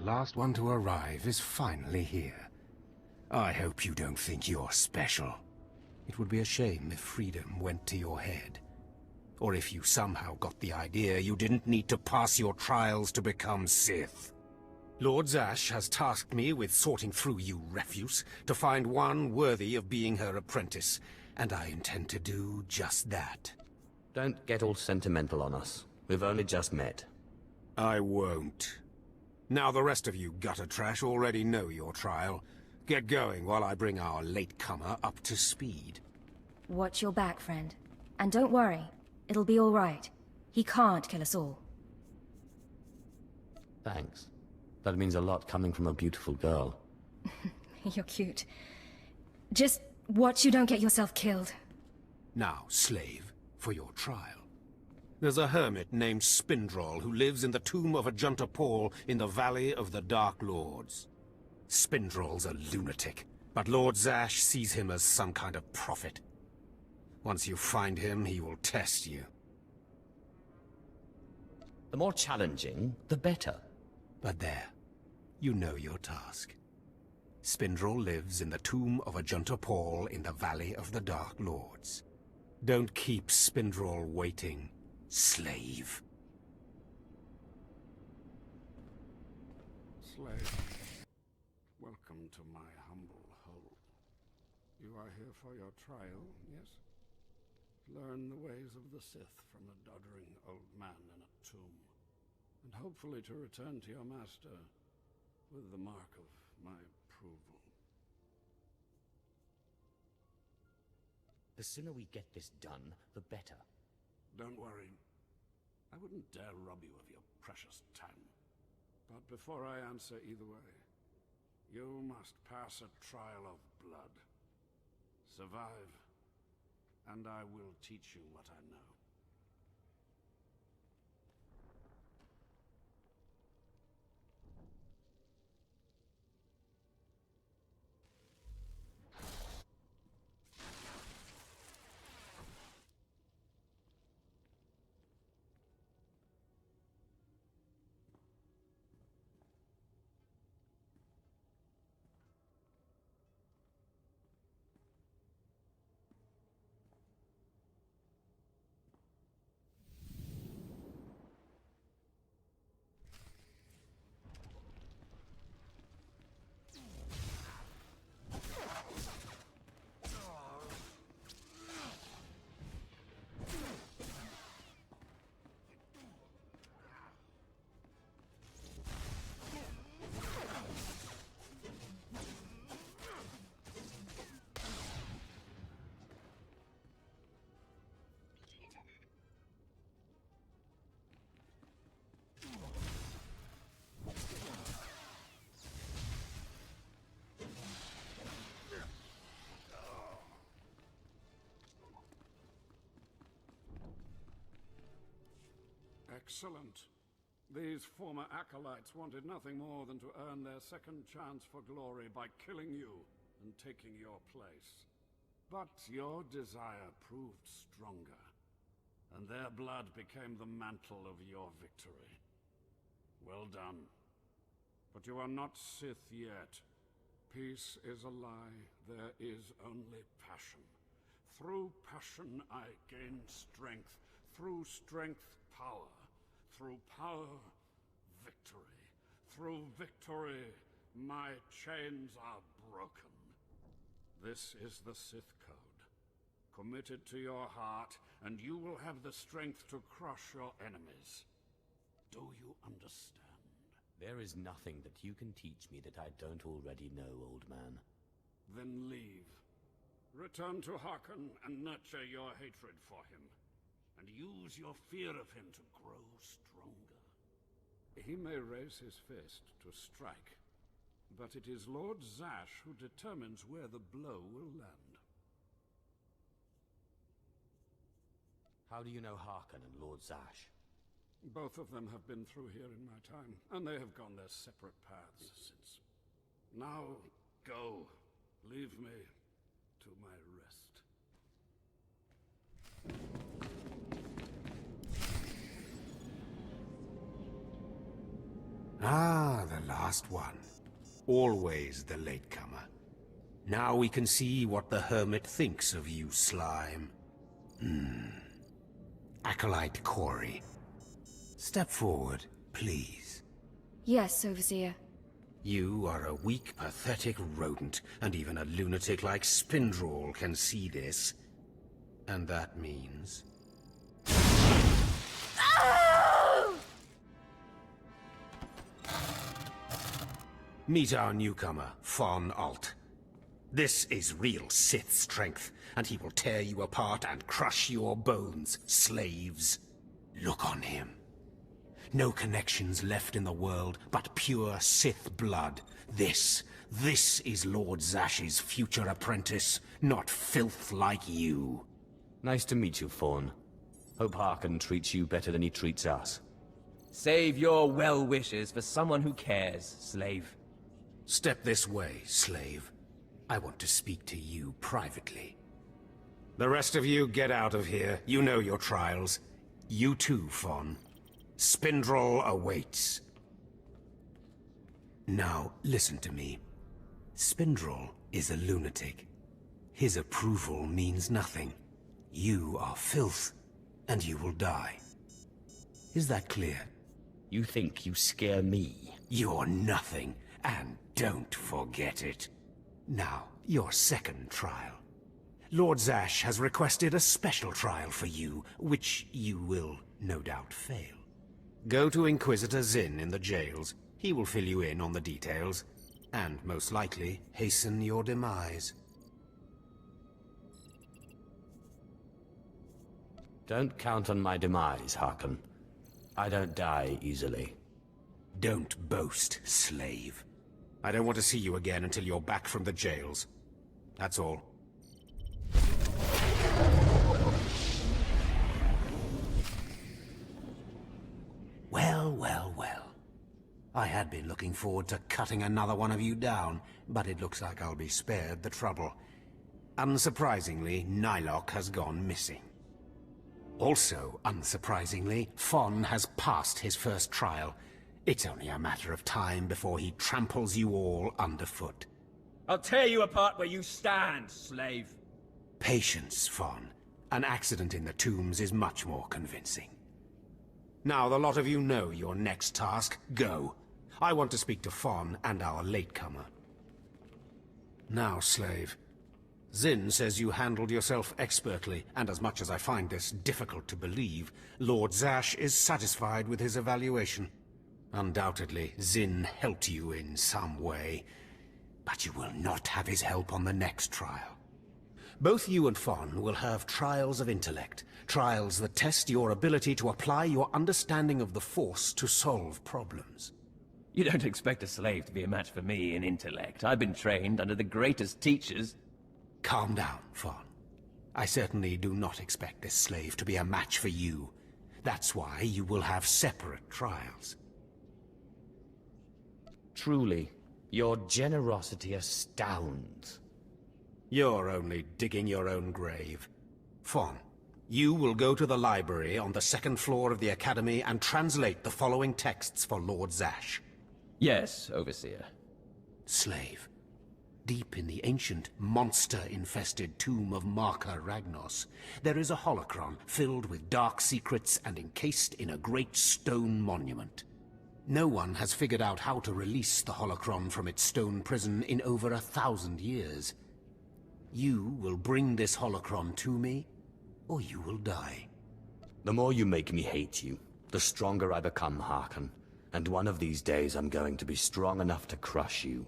last one to arrive is finally here. I hope you don't think you're special. It would be a shame if freedom went to your head. Or if you somehow got the idea you didn't need to pass your trials to become Sith. Lord Zash has tasked me with sorting through you refuse to find one worthy of being her apprentice, and I intend to do just that. Don't get all sentimental on us. We've only just met. I won't. Now the rest of you gutter trash already know your trial. Get going while I bring our latecomer up to speed. Watch your back, friend. And don't worry. It'll be all right. He can't kill us all. Thanks. That means a lot coming from a beautiful girl. You're cute. Just watch you don't get yourself killed. Now, slave, for your trial. There's a hermit named Spindrol who lives in the tomb of Ajunta Paul in the Valley of the Dark Lords. Spindrol's a lunatic, but Lord Zash sees him as some kind of prophet. Once you find him, he will test you. The more challenging, the better. But there, you know your task. Spindrol lives in the tomb of Ajunta Paul in the Valley of the Dark Lords. Don't keep Spindrol waiting, slave. Slave, welcome to my humble hole. You are here for your trial, yes? Learn the ways of the Sith from a doddering old man in a tomb, and hopefully to return to your master with the mark of my approval. The sooner we get this done, the better. Don't worry. I wouldn't dare rob you of your precious time. But before I answer either way, you must pass a trial of blood. Survive, and I will teach you what I know. Excellent. These former acolytes wanted nothing more than to earn their second chance for glory by killing you and taking your place. But your desire proved stronger, and their blood became the mantle of your victory. Well done. But you are not Sith yet. Peace is a lie. There is only passion. Through passion I gain strength. Through strength, power. Through power, victory. Through victory, my chains are broken. This is the Sith Code. Commit it to your heart, and you will have the strength to crush your enemies. Do you understand? There is nothing that you can teach me that I don't already know, old man. Then leave. Return to Harkon and nurture your hatred for him. And use your fear of him to grow stronger. He may raise his fist to strike, but it is Lord Zash who determines where the blow will land. How do you know Harkon and Lord Zash? Both of them have been through here in my time, and they have gone their separate paths since. Now, go. Leave me to my rest. Ah, the last one. Always the latecomer. Now we can see what the Hermit thinks of you, slime. Acolyte Corey. Step forward, please. Yes, Overseer. You are a weak, pathetic rodent, and even a lunatic like Spindrel can see this. And that means... Meet our newcomer, Von Alt. This is real Sith strength, and he will tear you apart and crush your bones, slaves. Look on him. No connections left in the world, but pure Sith blood. This is Lord Zash's future apprentice, not filth like you. Nice to meet you, Fawn. Hope Harkon treats you better than he treats us. Save your well wishes for someone who cares, slave. Step this way, slave. I want to speak to you privately. The rest of you get out of here. You know your trials. You too, Fawn. Spindrel awaits. Now, listen to me. Spindrel is a lunatic. His approval means nothing. You are filth, and you will die. Is that clear? You think you scare me? You're nothing, and don't forget it. Now, your second trial. Lord Zash has requested a special trial for you, which you will no doubt fail. Go to Inquisitor Zinn in the jails. He will fill you in on the details, and most likely hasten your demise. Don't count on my demise, Harkon. I don't die easily. Don't boast, slave. I don't want to see you again until you're back from the jails. That's all. Well. I had been looking forward to cutting another one of you down, but it looks like I'll be spared the trouble. Unsurprisingly, Nylock has gone missing. Also, unsurprisingly, Fon has passed his first trial. It's only a matter of time before he tramples you all underfoot. I'll tear you apart where you stand, slave. Patience, Fon. An accident in the tombs is much more convincing. Now the lot of you know your next task. Go. I want to speak to Fon and our latecomer. Now, slave. Zinn says you handled yourself expertly, and as much as I find this difficult to believe, Lord Zash is satisfied with his evaluation. Undoubtedly, Zinn helped you in some way, but you will not have his help on the next trial. Both you and Fon will have trials of intellect, trials that test your ability to apply your understanding of the Force to solve problems. You don't expect a slave to be a match for me in intellect. I've been trained under the greatest teachers. Calm down, Fon. I certainly do not expect this slave to be a match for you. That's why you will have separate trials. Truly, your generosity astounds. You're only digging your own grave. Fon, you will go to the library on the second floor of the Academy and translate the following texts for Lord Zash. Yes, Overseer. Slave, deep in the ancient, monster-infested tomb of Marka Ragnos, there is a holocron filled with dark secrets and encased in a great stone monument. No one has figured out how to release the holocron from its stone prison in over 1,000 years. You will bring this holocron to me, or you will die. The more you make me hate you, the stronger I become, Harkon. And one of these days I'm going to be strong enough to crush you.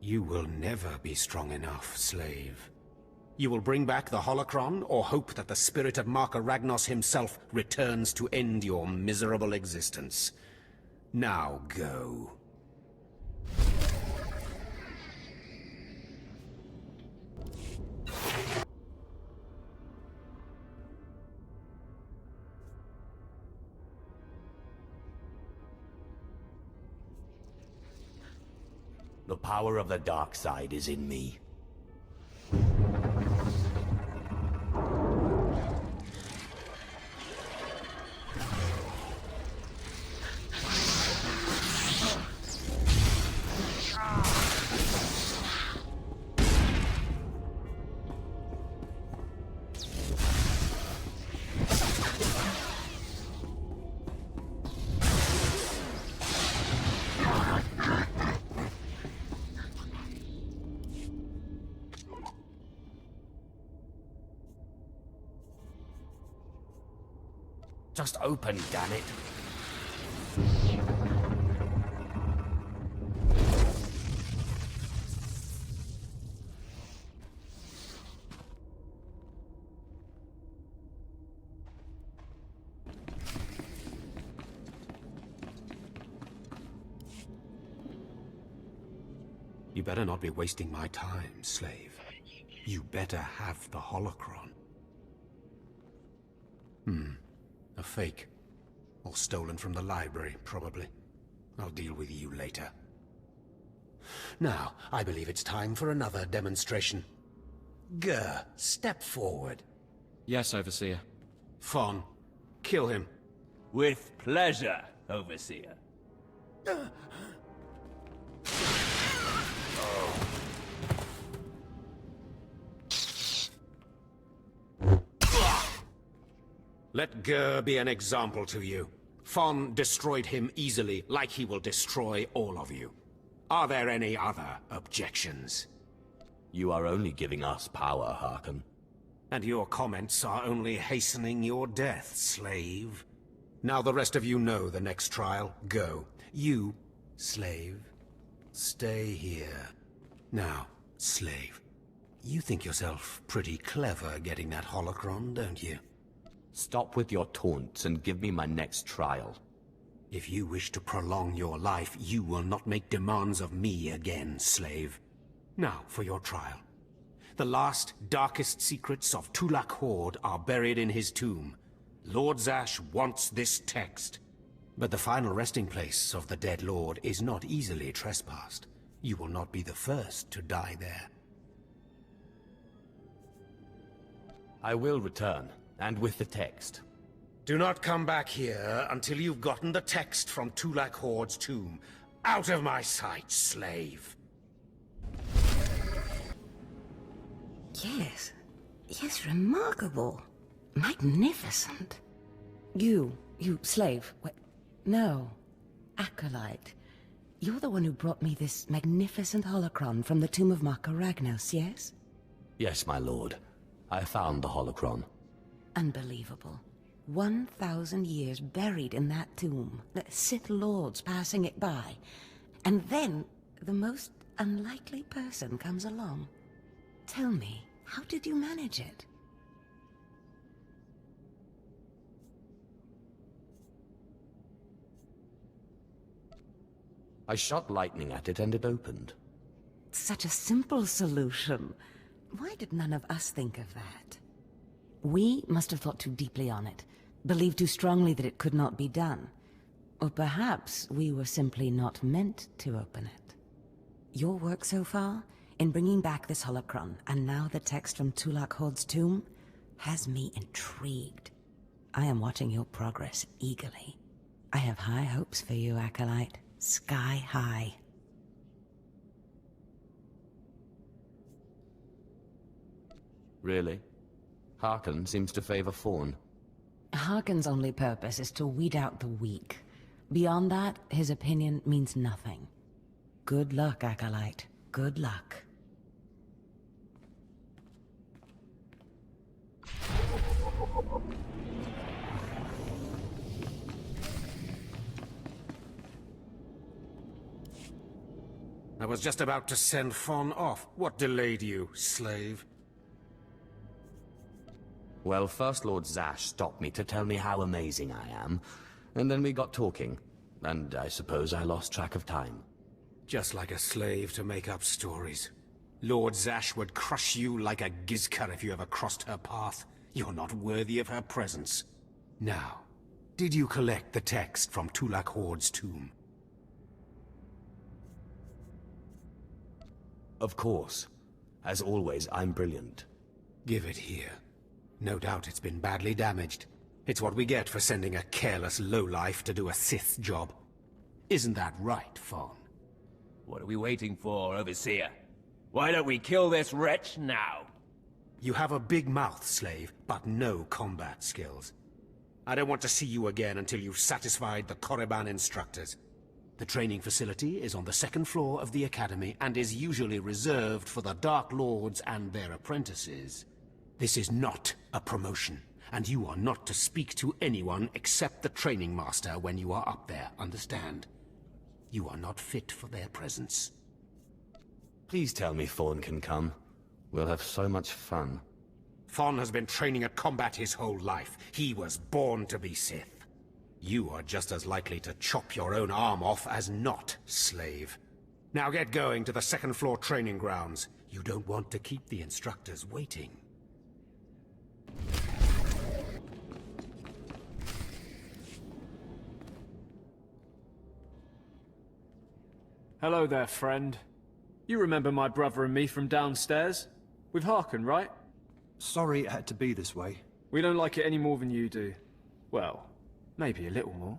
You will never be strong enough, slave. You will bring back the holocron, or hope that the spirit of Marka Ragnos himself returns to end your miserable existence. Now go. The power of the dark side is in me. Just open, damn it. You better not be wasting my time, slave. You better have the holocron. A fake. Or stolen from the library, probably. I'll deal with you later. Now, I believe it's time for another demonstration. Gur, step forward. Yes, Overseer. Fawn, kill him. With pleasure, Overseer. Let Gur be an example to you. Fawn destroyed him easily, like he will destroy all of you. Are there any other objections? You are only giving us power, Harkon. And your comments are only hastening your death, slave. Now the rest of you know the next trial. Go. You, slave, stay here. Now, slave, you think yourself pretty clever getting that holocron, don't you? Stop with your taunts and give me my next trial. If you wish to prolong your life, you will not make demands of me again, slave. Now, for your trial. The last, darkest secrets of Tulak Horde are buried in his tomb. Lord Zash wants this text. But the final resting place of the dead lord is not easily trespassed. You will not be the first to die there. I will return, and with the text. Do not come back here until you've gotten the text from Tulak Horde's tomb. Out of my sight, slave! Yes, remarkable. Magnificent. You slave. Wait, no. Acolyte. You're the one who brought me this magnificent holocron from the tomb of Marka Ragnos, yes? Yes, my lord. I found the holocron. Unbelievable. 1,000 years buried in that tomb. The Sith lords passing it by. And then, the most unlikely person comes along. Tell me, how did you manage it? I shot lightning at it and it opened. Such a simple solution. Why did none of us think of that? We must have thought too deeply on it, believed too strongly that it could not be done. Or perhaps we were simply not meant to open it. Your work so far, in bringing back this holocron, and now the text from Tulak Horde's tomb, has me intrigued. I am watching your progress eagerly. I have high hopes for you, Acolyte. Sky high. Really? Harkon seems to favor Fawn. Harkon's only purpose is to weed out the weak. Beyond that, his opinion means nothing. Good luck, Acolyte. Good luck. I was just about to send Fawn off. What delayed you, slave? Well, First Lord Zash stopped me to tell me how amazing I am, and then we got talking, and I suppose I lost track of time. Just like a slave to make up stories. Lord Zash would crush you like a gizkar if you ever crossed her path. You're not worthy of her presence. Now, did you collect the text from Tulak Horde's tomb? Of course. As always, I'm brilliant. Give it here. No doubt it's been badly damaged. It's what we get for sending a careless lowlife to do a Sith job. Isn't that right, Fawn? What are we waiting for, Overseer? Why don't we kill this wretch now? You have a big mouth, slave, but no combat skills. I don't want to see you again until you've satisfied the Korriban instructors. The training facility is on the second floor of the Academy and is usually reserved for the Dark Lords and their apprentices. This is not a promotion, and you are not to speak to anyone except the training master when you are up there, understand? You are not fit for their presence. Please tell me Fawn can come. We'll have so much fun. Fawn has been training at combat his whole life. He was born to be Sith. You are just as likely to chop your own arm off as not, slave. Now get going to the second floor training grounds. You don't want to keep the instructors waiting. Hello there, friend. You remember my brother and me from downstairs? With Harkin, right? Sorry it had to be this way. We don't like it any more than you do. Well, maybe a little more.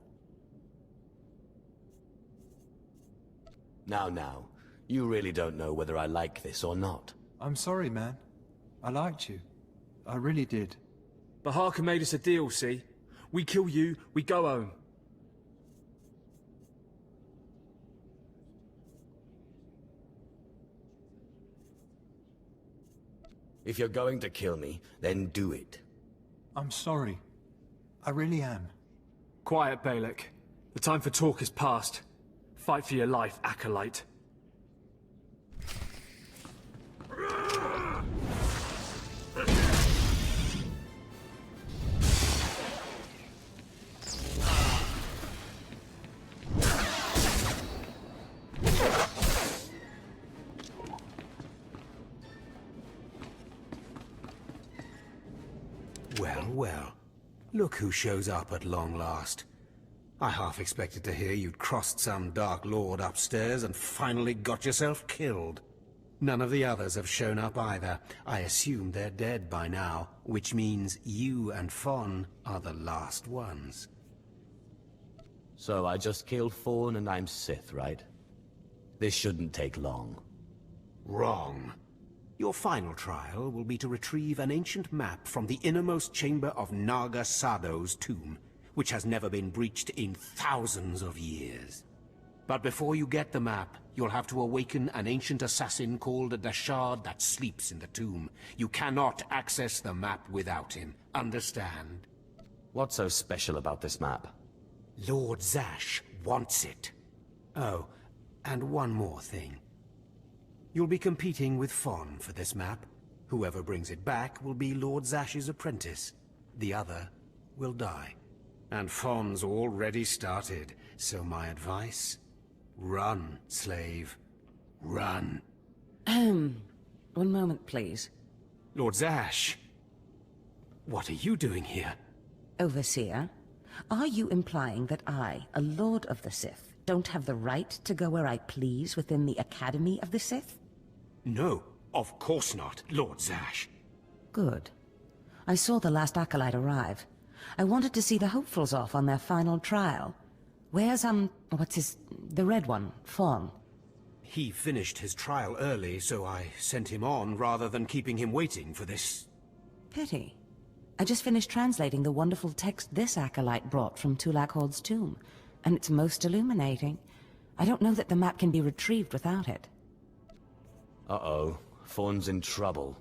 Now, you really don't know whether I like this or not. I'm sorry, man. I liked you. I really did. But Harkin made us a deal, see? We kill you, we go home. If you're going to kill me, then do it. I'm sorry. I really am. Quiet, Balak. The time for talk is past. Fight for your life, Acolyte. Well. Look who shows up at long last. I half expected to hear you'd crossed some Dark Lord upstairs and finally got yourself killed. None of the others have shown up either. I assume they're dead by now, which means you and Fawn are the last ones. So I just killed Fawn and I'm Sith, right? This shouldn't take long. Wrong. Your final trial will be to retrieve an ancient map from the innermost chamber of Naga Sado's tomb, which has never been breached in thousands of years. But before you get the map, you'll have to awaken an ancient assassin called a Dashard that sleeps in the tomb. You cannot access the map without him. Understand? What's so special about this map? Lord Zash wants it. Oh, and one more thing. You'll be competing with Fawn for this map. Whoever brings it back will be Lord Zash's apprentice. The other will die. And Fawn's already started, so my advice? Run, slave. Run. One moment, please. Lord Zash, what are you doing here? Overseer, are you implying that I, a Lord of the Sith, don't have the right to go where I please within the Academy of the Sith? No, of course not, Lord Zash. Good. I saw the last Acolyte arrive. I wanted to see the hopefuls off on their final trial. Where's, the red one, Fawn? He finished his trial early, so I sent him on rather than keeping him waiting for this. Pity. I just finished translating the wonderful text this Acolyte brought from Tulak Hord's tomb, and it's most illuminating. I don't know that the map can be retrieved without it. Uh-oh. Fawn's in trouble.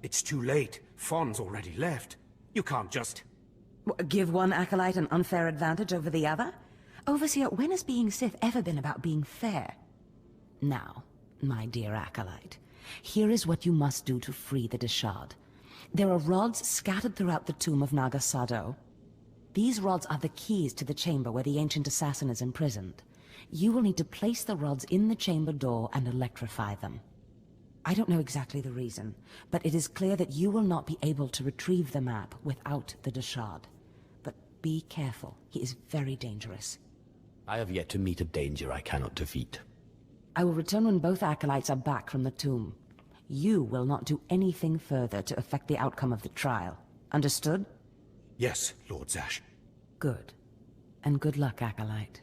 It's too late. Fawn's already left. You can't just... Give one Acolyte an unfair advantage over the other? Overseer, when has being Sith ever been about being fair? Now, my dear Acolyte, here is what you must do to free the Dashard. There are rods scattered throughout the tomb of Naga Sado. These rods are the keys to the chamber where the ancient assassin is imprisoned. You will need to place the rods in the chamber door and electrify them. I don't know exactly the reason, but it is clear that you will not be able to retrieve the map without the Dashard. But be careful, he is very dangerous. I have yet to meet a danger I cannot defeat. I will return when both Acolytes are back from the tomb. You will not do anything further to affect the outcome of the trial. Understood? Yes, Lord Zash. Good. And good luck, Acolyte.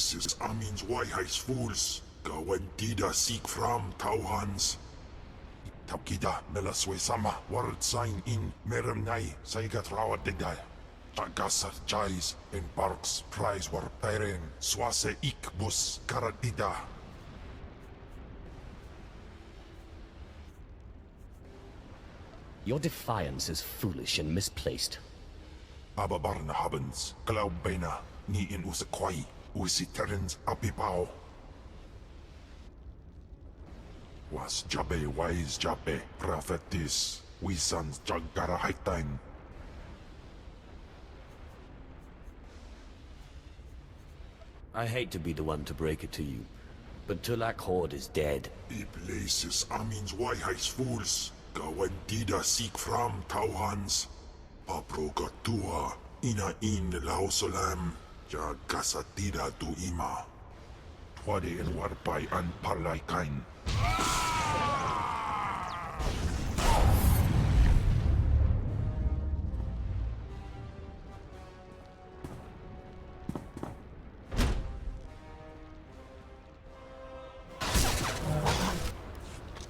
places amins wajhais fools. Gawantida seek from Tauhans. Tapkida melaswe sama word sign in meremnai saigatrawa degdai. Agasar jais in parks prize war pairing swase ikbus karadida. Your defiance is foolish and misplaced. Ababarna habens, glaubena, ni in usakwai, usiterens apipao. Was jabe wise jabe, prophetis, wisans jagara haitain. I hate to be the one to break it to you, but Tulak Horde is dead. The places amins wajhais fools. Gawantida seek from Tauhans. Paprogatua ina in lausolam. Ja gasatida tu ima. Twade el warpai an parlaikain.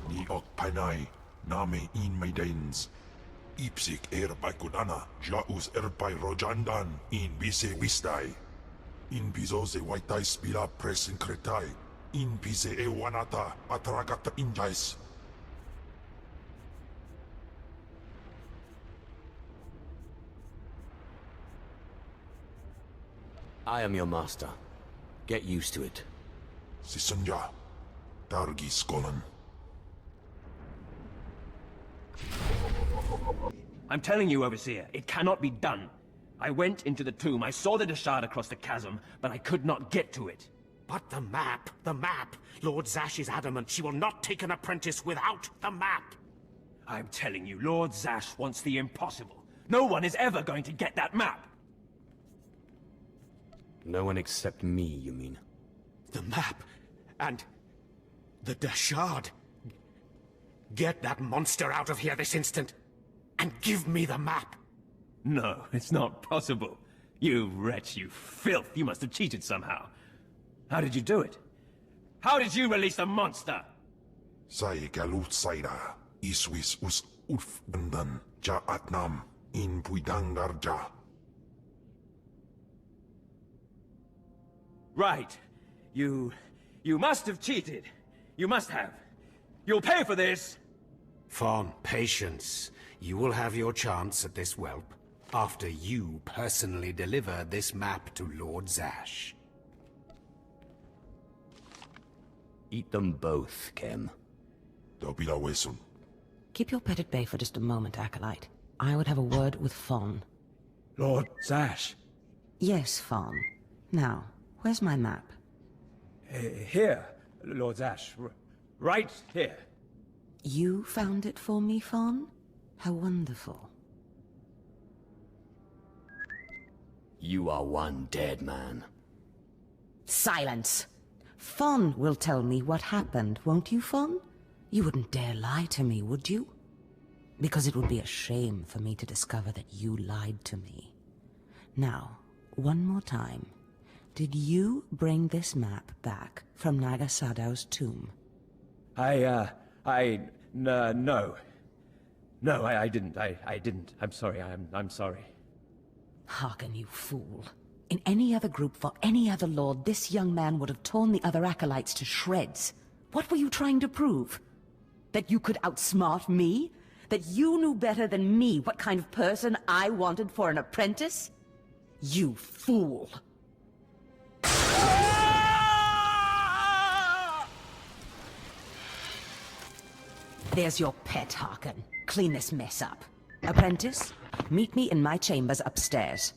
Ni ok panai. Name in maidens. Ipsik erbai kudana, jaus erbai rojandan, in bise wistai. In bizoze waitai spila presin kretai. In bise ewanata, atragata injais. I am your master. Get used to it. Sisunja, Dargi Skolan. I'm telling you, Overseer, it cannot be done. I went into the tomb, I saw the Dashard across the chasm, but I could not get to it. But the map! The map! Lord Zash is adamant she will not take an apprentice without the map! I'm telling you, Lord Zash wants the impossible. No one is ever going to get that map! No one except me, you mean? The map! And... the Dashard! Get that monster out of here this instant! And give me the map! No, it's not possible. You wretch, you filth, you must have cheated somehow. How did you do it? How did you release the monster? Sai galut saira, iswis us uf bandan, ja atnam, in puidangarja. Right. You must have cheated. You must have. You'll pay for this! Fawn, patience. You will have your chance at this whelp, after you personally deliver this map to Lord Zash. Eat them both, Kem. Dobila wesun. Keep your pet at bay for just a moment, Acolyte. I would have a word with Fawn. Lord Zash. Yes, Fawn. Now, where's my map? Here, Lord Zash. Right here. You found it for me, Fawn? How wonderful. You are one dead man. Silence! Fawn will tell me what happened, won't you, Fawn? You wouldn't dare lie to me, would you? Because it would be a shame for me to discover that you lied to me. Now, one more time. Did you bring this map back from Nagasadow's tomb? No. No, I didn't. I didn't. I'm sorry. I'm sorry. Hearken, you fool. In any other group for any other lord, this young man would have torn the other acolytes to shreds. What were you trying to prove? That you could outsmart me? That you knew better than me what kind of person I wanted for an apprentice? You fool! There's your pet, Harkin. Clean this mess up. Apprentice, meet me in my chambers upstairs.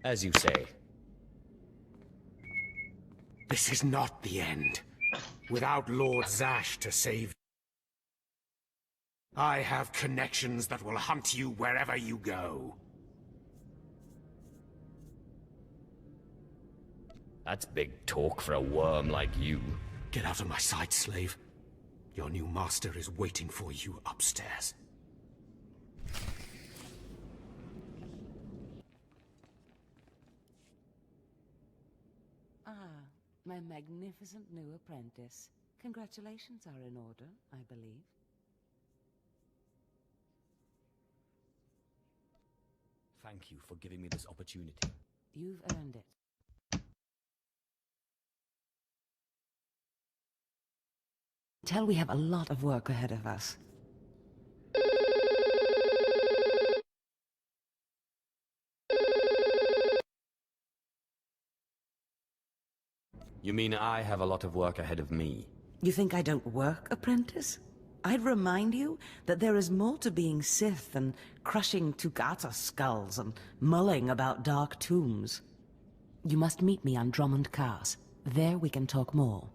As you say. This is not the end. Without Lord Zash to save... I have connections that will hunt you wherever you go. That's big talk for a worm like you. Get out of my sight, slave. Your new master is waiting for you upstairs. My magnificent new apprentice. Congratulations are in order, I believe. Thank you for giving me this opportunity. You've earned it. Tell we have a lot of work ahead of us. You mean I have a lot of work ahead of me? You think I don't work, apprentice? I'd remind you that there is more to being Sith than crushing Tukata skulls and mulling about dark tombs. You must meet me on Drummond Cars. There we can talk more.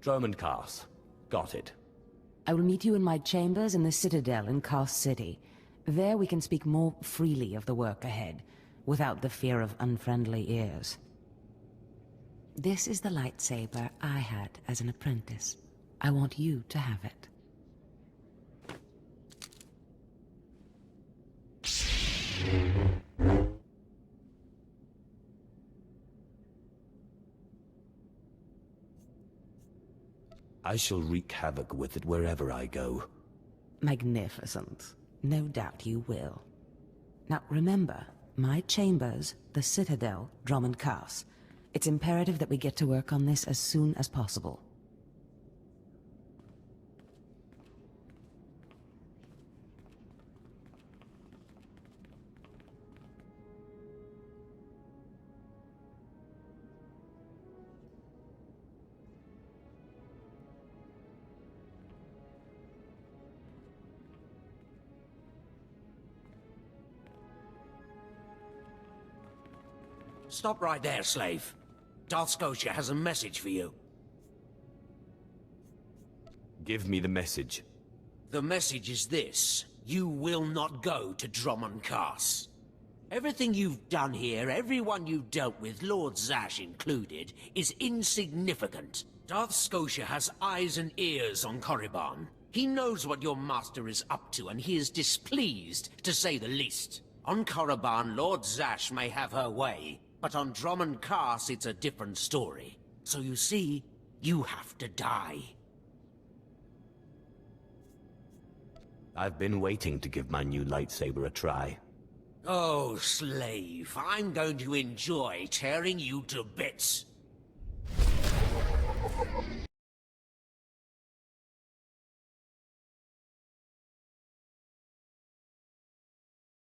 Drummond Cars. Got it. I will meet you in my chambers in the Citadel in Cars City. There we can speak more freely of the work ahead, without the fear of unfriendly ears. This is the lightsaber I had as an apprentice. I want you to have it. I shall wreak havoc with it wherever I go. Magnificent. No doubt you will. Now remember, my chambers, the Citadel, Drummond Cars. It's imperative that we get to work on this as soon as possible. Stop right there, slave. Darth Scotia has a message for you. Give me the message. The message is this. You will not go to Drummond Cars. Everything you've done here, everyone you dealt with, Lord Zash included, is insignificant. Darth Scotia has eyes and ears on Korriban. He knows what your master is up to, and he is displeased, to say the least. On Korriban, Lord Zash may have her way, but on Drummond Cars, it's a different story. So you see, you have to die. I've been waiting to give my new lightsaber a try. Oh, slave, I'm going to enjoy tearing you to bits.